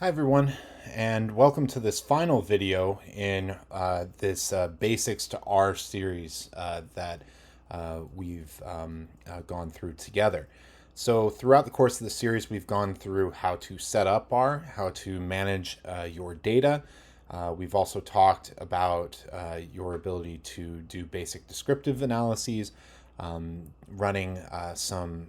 Hi everyone, and welcome to this final video in this Basics to R series that we've gone through together. So throughout the course of the series, we've gone through how to set up R, how to manage your data. We've also talked about your ability to do basic descriptive analyses, running some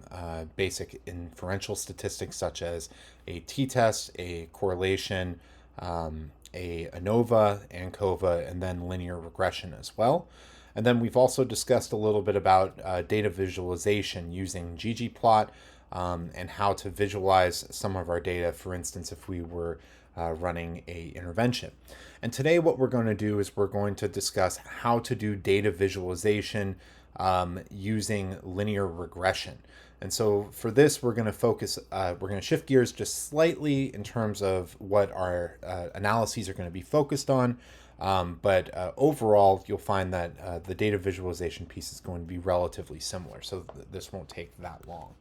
basic inferential statistics such as a t-test, a correlation, a ANOVA, ANCOVA, and then linear regression as well. And then we've also discussed a little bit about data visualization using ggplot and how to visualize some of our data, for instance, if we were running a intervention. And today what we're going to do is we're going to discuss how to do data visualization using linear regression. And so for this, we're going to focus, we're going to shift gears just slightly in terms of what our analyses are going to be focused on. But overall, you'll find that the data visualization piece is going to be relatively similar. So this won't take that long.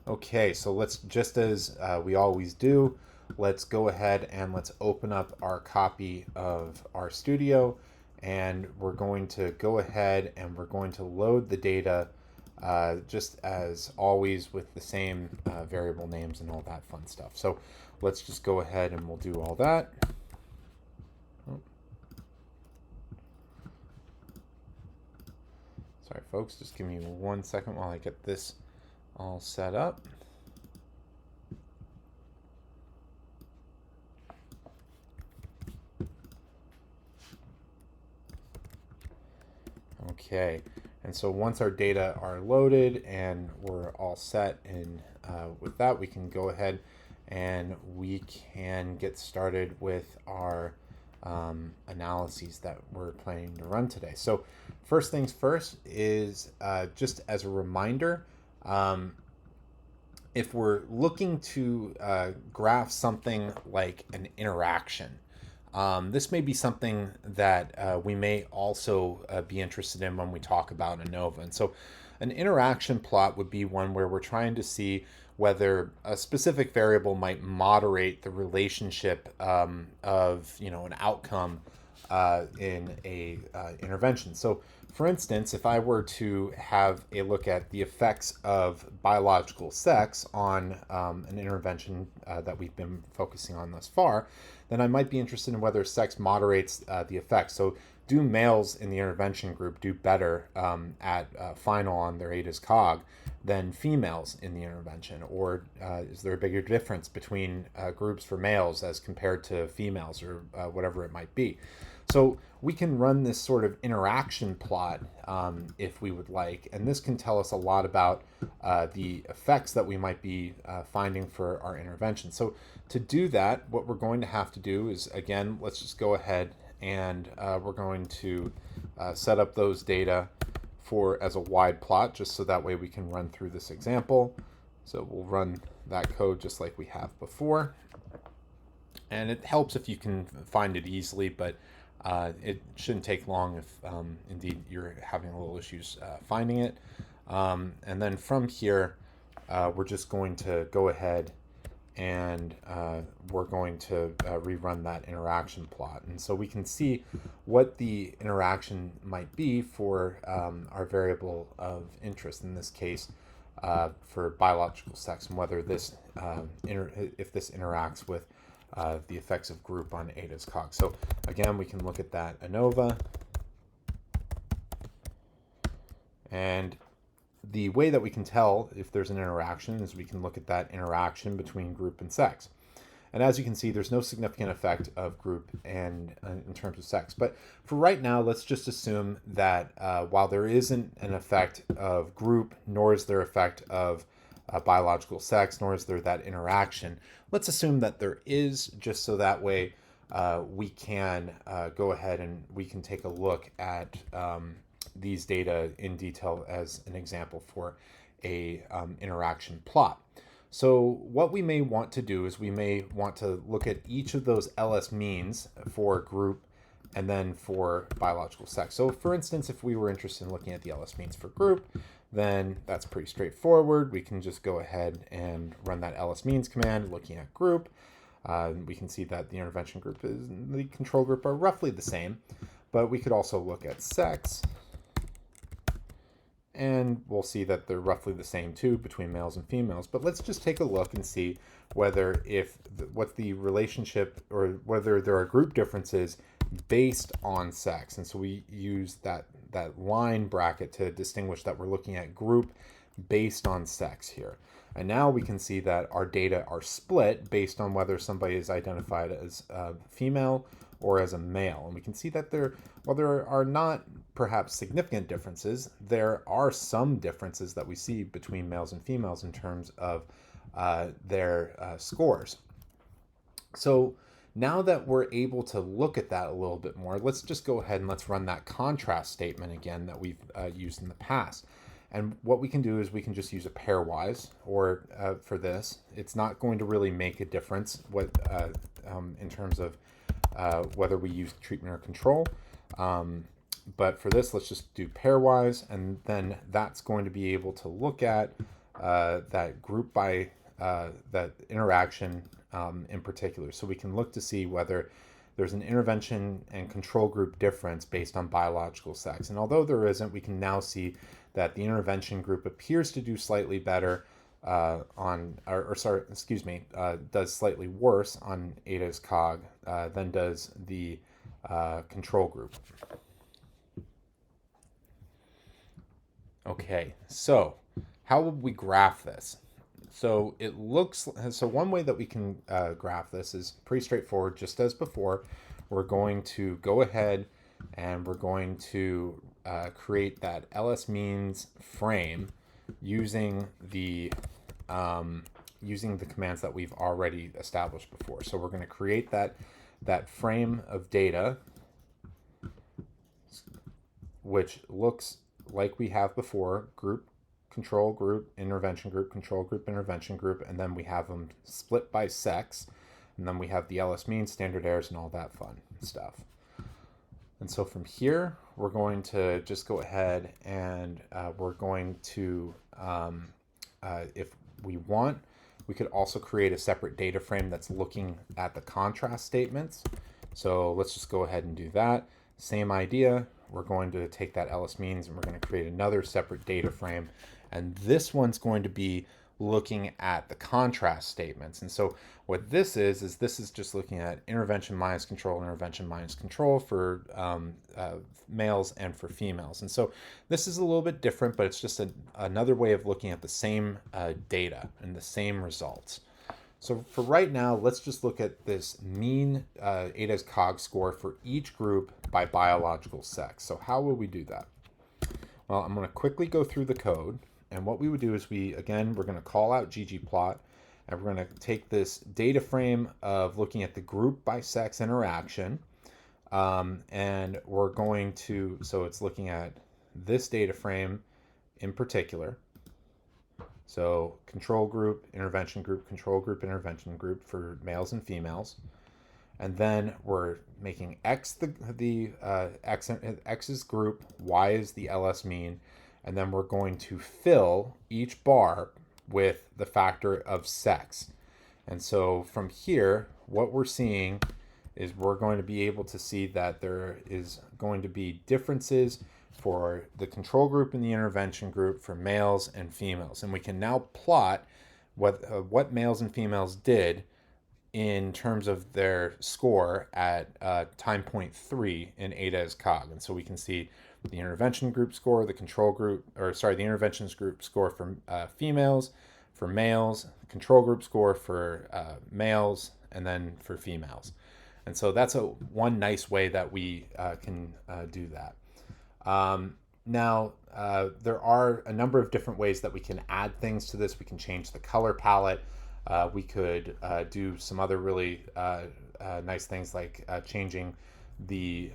Okay, so let's, just as we always do, let's go ahead and let's open up our copy of RStudio, and we're going to go ahead and we're going to load the data just as always with the same variable names and all that fun stuff. So let's just go ahead and we'll do all that. Oh. Sorry folks, just give me 1 second while I get this all set up. Okay, and so once our data are loaded and we're all set, and with that, we can go ahead and we can get started with our analyses that we're planning to run today. So first things first is just as a reminder, if we're looking to graph something like an interaction, this may be something that we may also be interested in when we talk about ANOVA. And so an interaction plot would be one where we're trying to see whether a specific variable might moderate the relationship of an outcome in a intervention. So for instance, if I were to have a look at the effects of biological sex on an intervention that we've been focusing on thus far, then I might be interested in whether sex moderates the effects. So do males in the intervention group do better at final on their ADAS-Cog than females in the intervention? Or is there a bigger difference between groups for males as compared to females, or whatever it might be? So we can run this sort of interaction plot if we would like, and this can tell us a lot about the effects that we might be finding for our intervention. So to do that, what we're going to have to do is, again, let's just go ahead and we're going to set up those data as a wide plot, just so that way we can run through this example. So we'll run that code just like we have before. And it helps if you can find it easily, but it shouldn't take long if indeed you're having a little issues finding it. And then from here, we're just going to go ahead and we're going to rerun that interaction plot. And so we can see what the interaction might be for our variable of interest, in this case for biological sex, and whether this if this interacts with the effects of group on ADAS-Cog. So again, we can look at that ANOVA, and the way that we can tell if there's an interaction is we can look at that interaction between group and sex. And as you can see, there's no significant effect of group and in terms of sex. But for right now, let's just assume that while there isn't an effect of group, nor is there effect of biological sex, nor is there that interaction, let's assume that there is, just so that way we can go ahead and we can take a look at these data in detail as an example for a interaction plot. So what we may want to do is we may want to look at each of those LS means for group and then for biological sex. So for instance, if we were interested in looking at the LS means for group, then that's pretty straightforward. We can just go ahead and run that ls-means command looking at group. We can see that the intervention group and the control group are roughly the same, but we could also look at sex, and we'll see that they're roughly the same too between males and females. But let's just take a look and see whether what the relationship, or whether there are group differences based on sex. And so we use that line bracket to distinguish that we're looking at group based on sex here. And now we can see that our data are split based on whether somebody is identified as female or as a male. And we can see that while there are not perhaps significant differences, there are some differences that we see between males and females in terms of their scores. So now that we're able to look at that a little bit more, let's just go ahead and let's run that contrast statement again that we've used in the past. And what we can do is we can just use a pairwise, or for this, it's not going to really make a difference in terms of whether we use treatment or control. But for this, let's just do pairwise, and then that's going to be able to look at that group by that interaction in particular. So we can look to see whether there's an intervention and control group difference based on biological sex. And although there isn't, we can now see that the intervention group appears to do slightly better does slightly worse on ADAS-Cog than does the control group. Okay, so how would we graph this? So one way that we can graph this is pretty straightforward. Just as before, we're going to go ahead and we're going to create that ls-means frame using the commands that we've already established before. So we're going to create that frame of data, which looks like we have before: group, control group, intervention group, control group, intervention group, and then we have them split by sex, and then we have the ls-means, standard errors, and all that fun stuff. And so from here, we're going to just go ahead and we're going to, if we want, we could also create a separate data frame that's looking at the contrast statements. So let's just go ahead and do that. Same idea. We're going to take that ls-means and we're going to create another separate data frame. And this one's going to be looking at the contrast statements. And so what this is just looking at intervention minus control for males and for females. And so this is a little bit different, but it's just another way of looking at the same data and the same results. So for right now, let's just look at this mean ADAS-Cog score for each group by biological sex. So how will we do that? Well, I'm going to quickly go through the code. And what we would do is we're going to call out ggplot, and we're going to take this data frame of looking at the group by sex interaction, and we're going to, so it's looking at this data frame in particular. So control group, intervention group, control group, intervention group for males and females. And then we're making X X is group, Y is the ls-mean, and then we're going to fill each bar with the factor of sex. And so from here, what we're seeing is we're going to be able to see that there is going to be differences for the control group and the intervention group for males and females. And we can now plot what males and females did in terms of their score at time point 3 in ADAS-Cog. And so we can see the intervention group score, the interventions group score for females, for males, the control group score for males, and then for females. And so that's one nice way that we can do that. Now, there are a number of different ways that we can add things to this. We can change the color palette. We could do some other really nice things like changing the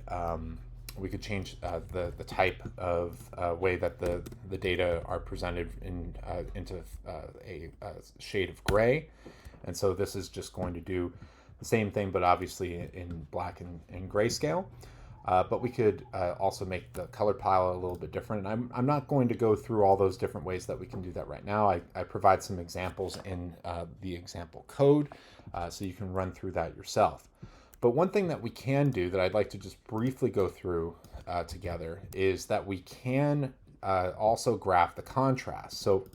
we could change the type of way that the data are presented into a shade of gray. And so this is just going to do the same thing, but obviously in black and grayscale. But we could also make the color palette a little bit different. And I'm not going to go through all those different ways that we can do that right now. I provide some examples in the example code, so you can run through that yourself. But one thing that we can do that I'd like to just briefly go through together is that we can also graph the contrast. So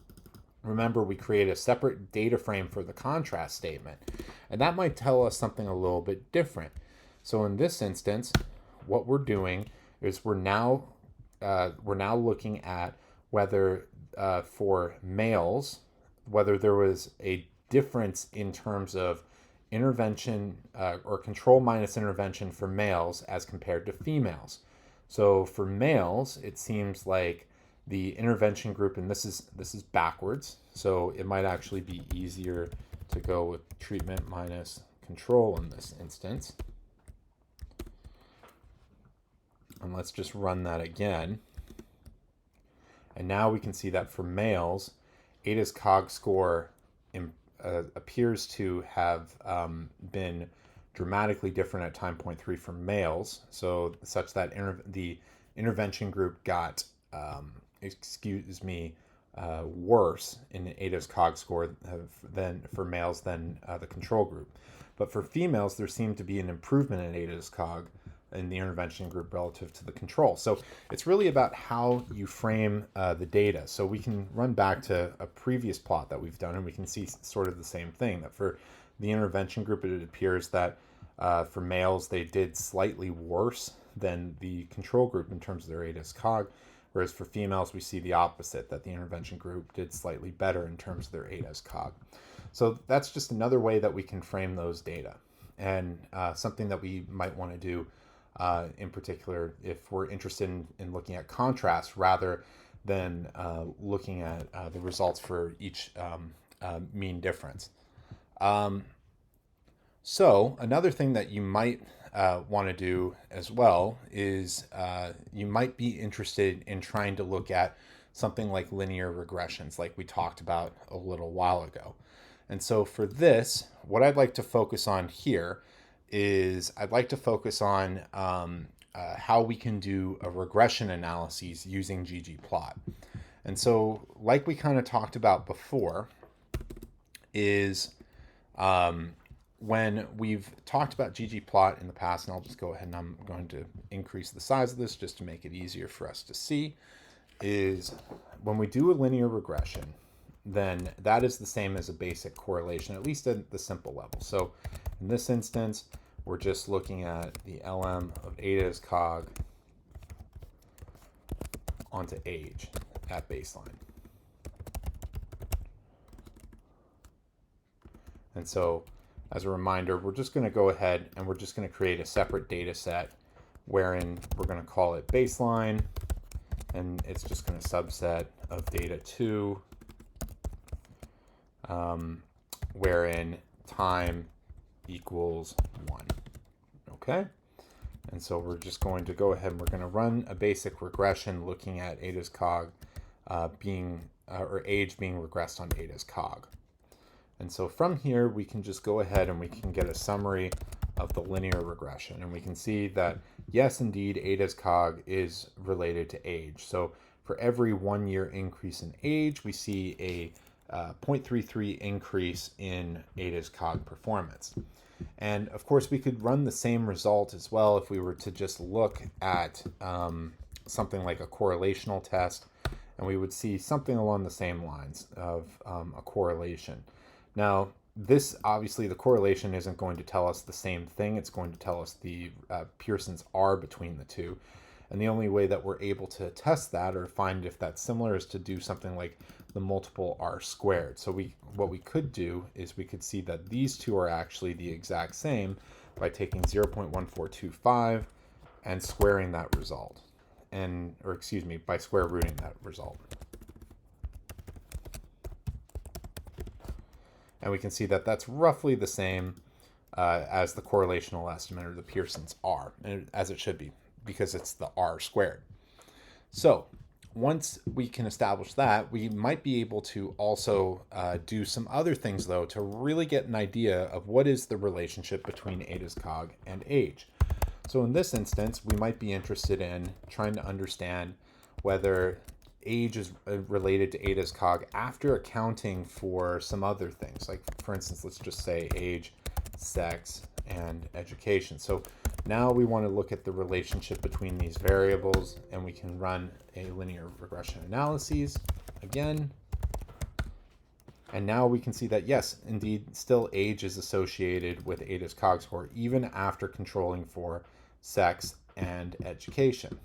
remember, we create a separate data frame for the contrast statement, and that might tell us something a little bit different. So in this instance, what we're doing is we're now looking at whether for males, whether there was a difference in terms of intervention or control minus intervention for males as compared to females. So for males, it seems like the intervention group, and this is backwards, so it might actually be easier to go with treatment minus control in this instance. And let's just run that again. And now we can see that for males, ADAS-Cog score appears to have been dramatically different at time point 3 for males, so such that the intervention group got, worse in ADAS-Cog score than for males than the control group. But for females, there seemed to be an improvement in ADAS-Cog in the intervention group relative to the control. So it's really about how you frame the data. So we can run back to a previous plot that we've done, and we can see sort of the same thing, that for the intervention group, it appears that for males, they did slightly worse than the control group in terms of their ADAS-Cog, whereas for females, we see the opposite, that the intervention group did slightly better in terms of their ADAS-Cog. So that's just another way that we can frame those data, and something that we might want to do in particular if we're interested in looking at contrast rather than looking at the results for each mean difference. So another thing that you might want to do as well is you might be interested in trying to look at something like linear regressions, like we talked about a little while ago. And so for this, what I'd like to focus on here is I'd like to focus on how we can do a regression analysis using ggplot. And so, like we kind of talked about before, is when we've talked about ggplot in the past, and I'll just go ahead and I'm going to increase the size of this just to make it easier for us to see, is when we do a linear regression, then that is the same as a basic correlation, at least at the simple level. So in this instance, we're just looking at the LM of ADAS-Cog onto age at baseline. And so as a reminder, we're just going to go ahead and we're just going to create a separate data set wherein we're going to call it baseline, and it's just going to subset of data 2, wherein time equals 1. Okay, and so we're just going to go ahead and we're going to run a basic regression looking at ADAS-Cog or age being regressed on ADAS-Cog. And so from here, we can just go ahead and we can get a summary of the linear regression. And we can see that, yes, indeed, ADAS-Cog is related to age. So for every 1 year increase in age, we see a 0.33 increase in ADAS-Cog performance. And of course, we could run the same result as well if we were to just look at something like a correlational test, and we would see something along the same lines of a correlation. Now, this obviously, the correlation isn't going to tell us the same thing. It's going to tell us the Pearson's R between the two. And the only way that we're able to test that or find if that's similar is to do something like the multiple R squared. So what we could do is we could see that these two are actually the exact same by taking 0.1425 and squaring that result. By square rooting that result. And we can see that that's roughly the same as the correlational estimate, or the Pearson's R, as it should be, because it's the R squared. So once we can establish that, we might be able to also do some other things, though, to really get an idea of what is the relationship between ADAS-Cog and age. So in this instance, we might be interested in trying to understand whether age is related to ADAS-Cog after accounting for some other things. Like, for instance, let's just say age, sex, and education. So now we want to look at the relationship between these variables, and we can run a linear regression analysis again. And now we can see that, yes, indeed, still age is associated with ADAS-Cog score, even after controlling for sex and education.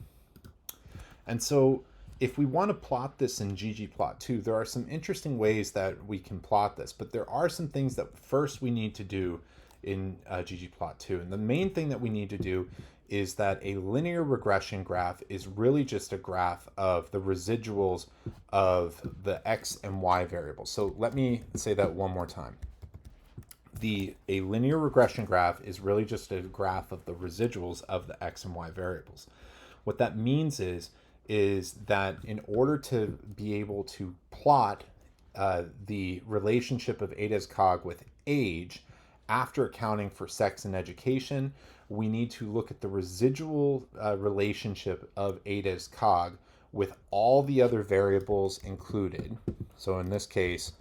And so if we want to plot this in ggplot2, there are some interesting ways that we can plot this, but there are some things that first we need to do in ggplot2. And the main thing that we need to do is that a linear regression graph is really just a graph of the residuals of the x and y variables. So let me say that one more time. A linear regression graph is really just a graph of the residuals of the x and y variables. What that means is that in order to be able to plot the relationship of ADAS-Cog with age after accounting for sex and education, we need to look at the residual relationship of ADAS-Cog with all the other variables included. So in this case,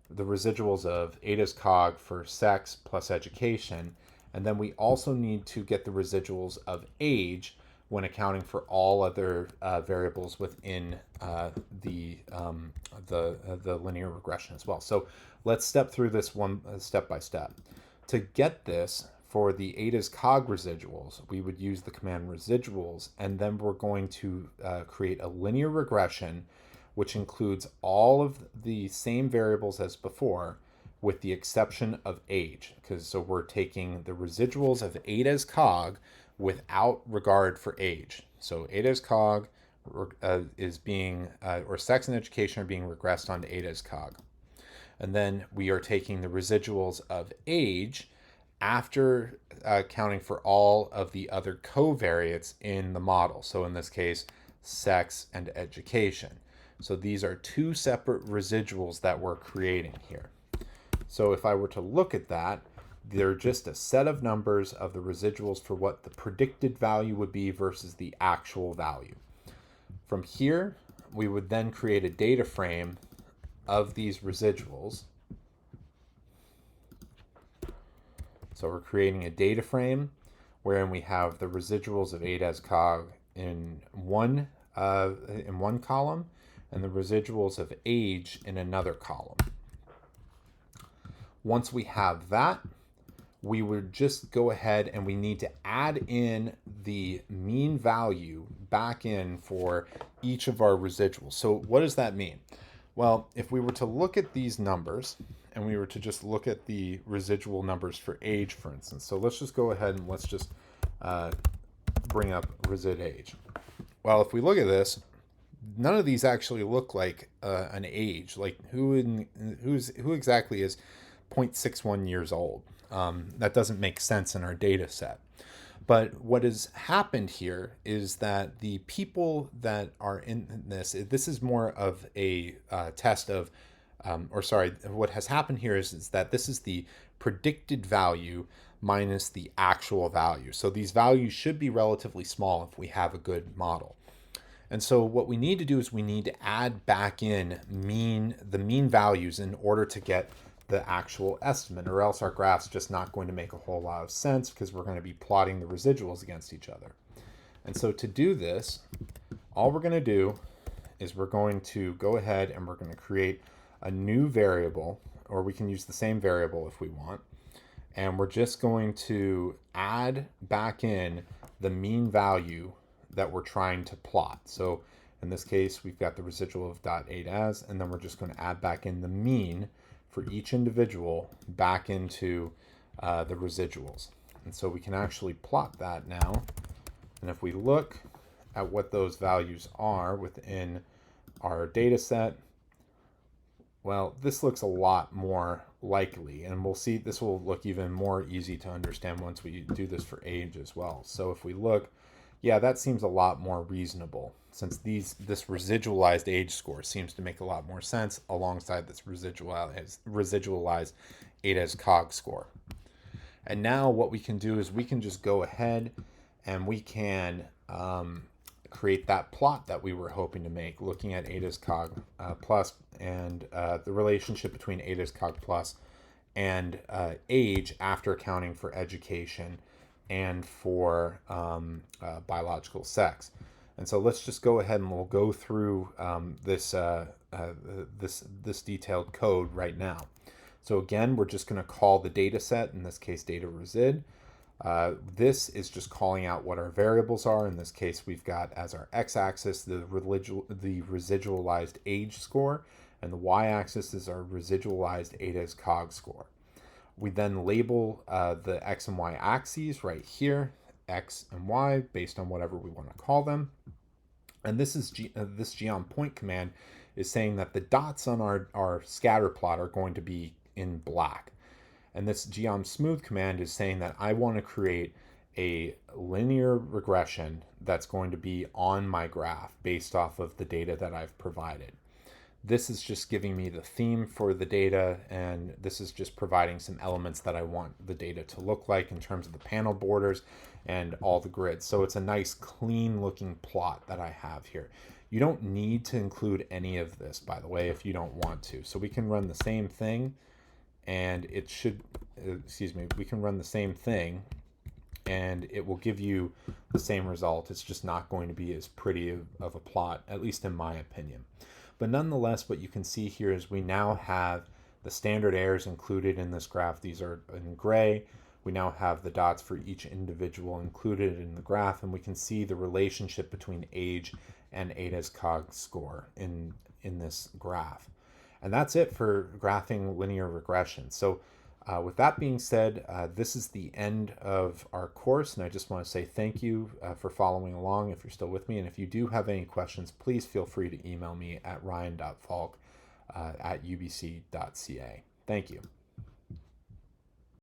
the residuals of ADAS-Cog for sex plus education, and then we also need to get the residuals of age when accounting for all other variables within the linear regression as well. So let's step through this one step by step. To get this, for the ADAS-Cog residuals, we would use the command residuals, and then we're going to create a linear regression which includes all of the same variables as before, with the exception of age. So we're taking the residuals of ADAS-Cog without regard for age. So ADAS-Cog is being, or sex and education are being regressed onto ADAS-Cog. And then we are taking the residuals of age after accounting for all of the other covariates in the model. So in this case, sex and education. So these are two separate residuals that we're creating here. So if I were to look at that, they're just a set of numbers of the residuals for what the predicted value would be versus the actual value. From here, we would then create a data frame of these residuals. So we're creating a data frame wherein we have the residuals of ADAS-Cog in one column and the residuals of age in another column. Once we have that, we would just go ahead and we need to add in the mean value back in for each of our residuals. So what does that mean? Well, if we were to look at these numbers and we were to just look at the residual numbers for age, for instance. So let's just go ahead and let's just bring up resid age. Well, if we look at this, none of these actually look like an age. Like who exactly is 0.61 years old? That doesn't make sense in our data set. But what has happened here is that the people that are in this is more of a test of, what has happened here is that this is the predicted value minus the actual value. So these values should be relatively small if we have a good model. And so what we need to do is we need to add back in the mean values in order to get the actual estimate, or else our graph's just not going to make a whole lot of sense because we're going to be plotting the residuals against each other. And so to do this, all we're going to do is we're going to go ahead and we're going to create a new variable, or we can use the same variable if we want. And we're just going to add back in the mean value that we're trying to plot. So in this case, we've got the residual of .8as, and then we're just going to add back in the mean for each individual back into the residuals. And so we can actually plot that now. And if we look at what those values are within our data set, well, this looks a lot more likely, and we'll see this will look even more easy to understand once we do this for age as well. So if we look, yeah, that seems a lot more reasonable, since this residualized age score seems to make a lot more sense alongside this residualized ADAS-Cog score. And now what we can do is we can just go ahead and we can create that plot that we were hoping to make, looking at ADAS-Cog plus and the relationship between ADAS-Cog plus and age after accounting for education and for biological sex. And so let's just go ahead and we'll go through this detailed code right now. So again, we're just going to call the data set, in this case data resid. This is just calling out what our variables are. In this case, we've got as our x-axis the residualized age score, and the y-axis is our residualized ADAS-Cog score. We then label the x and y axes right here, x and y, based on whatever we want to call them. And this is this geom_point command is saying that the dots on our scatter plot are going to be in black. And this geom_smooth command is saying that I want to create a linear regression that's going to be on my graph based off of the data that I've provided. This is just giving me the theme for the data, and this is just providing some elements that I want the data to look like in terms of the panel borders and all the grids. So it's a nice clean looking plot that I have here. You don't need to include any of this, by the way, if you don't want to. So we can run the same thing, and it should, we can run the same thing and it will give you the same result. It's just not going to be as pretty of a plot, at least in my opinion. But nonetheless, what you can see here is we now have the standard errors included in this graph. These are in gray. We now have the dots for each individual included in the graph, and we can see the relationship between age and ADAS-Cog score in this graph. And that's it for graphing linear regression. So with that being said, this is the end of our course, and I just want to say thank you for following along if you're still with me. And if you do have any questions, please feel free to email me at ryan.falk@ubc.ca. Thank you.